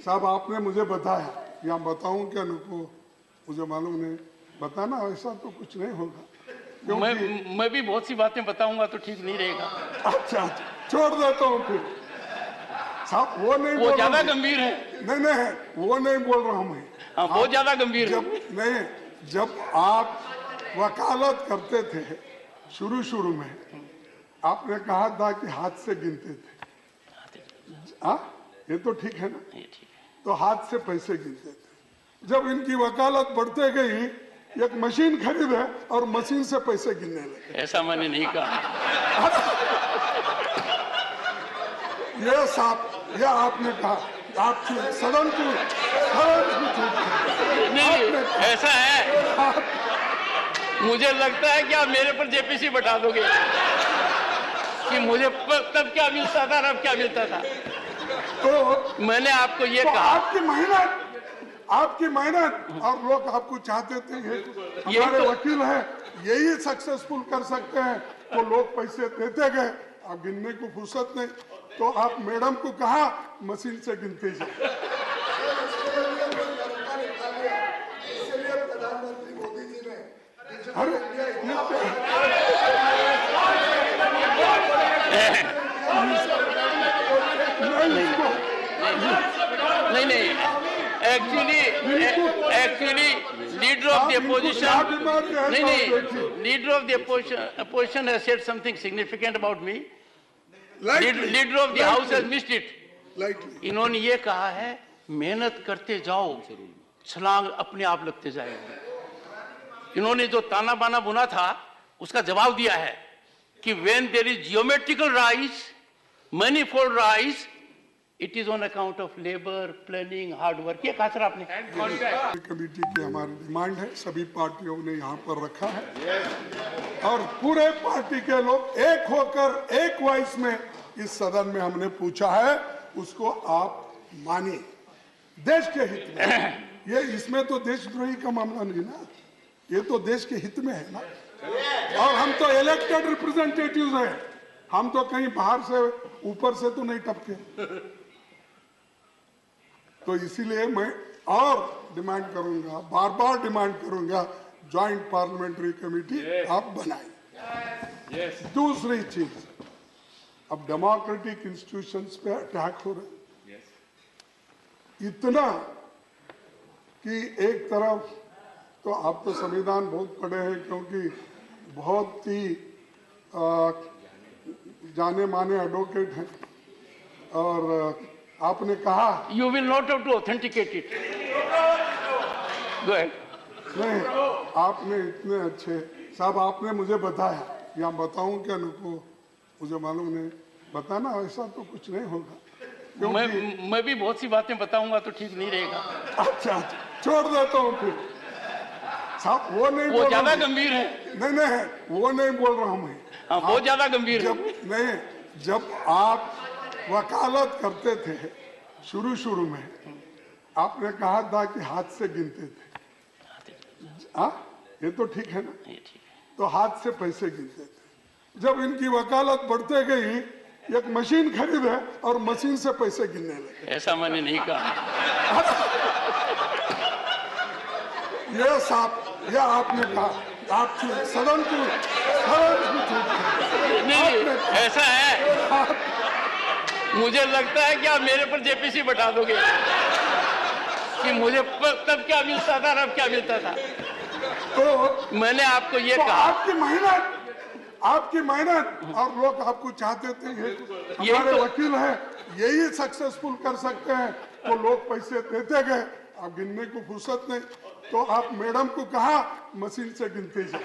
साहब आपने मुझे बताया, या बताऊं क्या नुको, मुझे मालूम नहीं, बताना ऐसा तो कुछ नहीं होगा। मैं भी बहुत सी बातें बताऊंगा तो ठीक नहीं रहेगा। अच्छा छोड़ देता हूँ फिर साहब, वो नहीं, वो ज्यादा गंभीर है। नहीं वो नहीं बोल रहा हूँ मैं। हाँ, बहुत ज्यादा गंभीर है। नहीं, जब आप वकालत करते थे शुरू में, आपने कहा था कि हाथ से गिनते थे। हाँ, ये तो ठीक है ना? तो हाथ से पैसे गिनते थे। जब इनकी वकालत बढ़ते गई, एक मशीन खरीदे और मशीन से पैसे गिनने लगे। ऐसा मैंने नहीं कहा। ये साहब, ये आपने कहा, आपकी सदन की नहीं, ऐसा है। मुझे लगता है कि आप मेरे पर जेपीसी बैठा दोगे कि मुझे तब क्या मिलता था और अब क्या मिलता था। तो मैंने आपको ये तो कहा, आपकी मेहनत और लोग आपको चाहते थे, हमारे तो वकील हैं, यही सक्सेसफुल कर सकते हैं, तो लोग पैसे देते गए। आप गिनने को फुर्सत नहीं, तो आप मैडम को कहा मशीन से गिनते जाए। प्रधानमंत्री मोदी जी ने नहीं, actually leader of the opposition, leader of the opposition has said something significant about me. Leader of the house has missed it. इन्होंने ये कहा है, मेहनत करते जाओ, छलांग अपने आप लगते जाएगी। इन्होंने जो ताना बाना बुना था, उसका जवाब दिया है कि when there is geometrical rise, manifold rise, it is on account of labor, planning, hard work। ये कहा सर आपने। कमेटी की हमारी डिमांड है, सभी पार्टियों ने यहाँ पर रखा है, और पूरे पार्टी के लोग एक होकर एक वॉइस में इस सदन में हमने पूछा है, उसको आप मानिए, देश के हित में। ये इसमें तो देशद्रोही का मामला नहीं ना, ये तो देश के हित में है ना। और हम तो इलेक्टेड रिप्रेजेंटेटिव्स हैं, हम तो कहीं बाहर से ऊपर से तो नहीं टपके। तो इसीलिए मैं और डिमांड करूंगा, बार बार डिमांड करूंगा, ज्वाइंट पार्लियामेंट्री कमेटी आप बनाइए। दूसरी चीज, अब डेमोक्रेटिक इंस्टीट्यूशंस पे अटैक हो रहे हैं, इतना कि एक तरफ तो आप तो संविधान बहुत पढ़े हैं, क्योंकि बहुत ही जाने माने एडवोकेट हैं, और आपने कहा you will not have to authenticate it. Go ahead. नहीं, आपने इतने अच्छे साहब, आपने मुझे बताया, या बताऊं क्या नुको, मुझे मालूम नहीं, बताना ऐसा तो कुछ नहीं होगा। मैं भी बहुत सी बातें बताऊंगा तो ठीक नहीं रहेगा। अच्छा छोड़ देता हूँ फिर साहब, वो नहीं, वो ज्यादा गंभीर है। नहीं वो नहीं बोल रहा हूँ मैं। हाँ, बहुत ज्यादा गंभीर है। नहीं, जब आप वकालत करते थे शुरू में, आपने कहा था कि हाथ से गिनते थे। हाँ, ये तो ठीक है ना? तो हाथ से पैसे गिनते थे। जब इनकी वकालत बढ़ते गई, एक मशीन खरीदे और मशीन से पैसे गिनने लगे। ऐसा मैंने नहीं कहा। ये साहब, ये आपने कहा, आपकी सदन की नहीं, ऐसा है। मुझे लगता है कि आप मेरे पर जेपीसी बैठा दोगे कि मुझे तब क्या मिलता था और अब क्या मिलता था। तो मैंने आपको ये तो कहा, आपकी मेहनत और लोग आपको चाहते थे, हमारे तो वकील हैं, यही सक्सेसफुल कर सकते हैं, तो लोग पैसे देते गए। आप गिनने को फुर्सत नहीं, तो आप मैडम को कहा मशीन से गिनते जाए।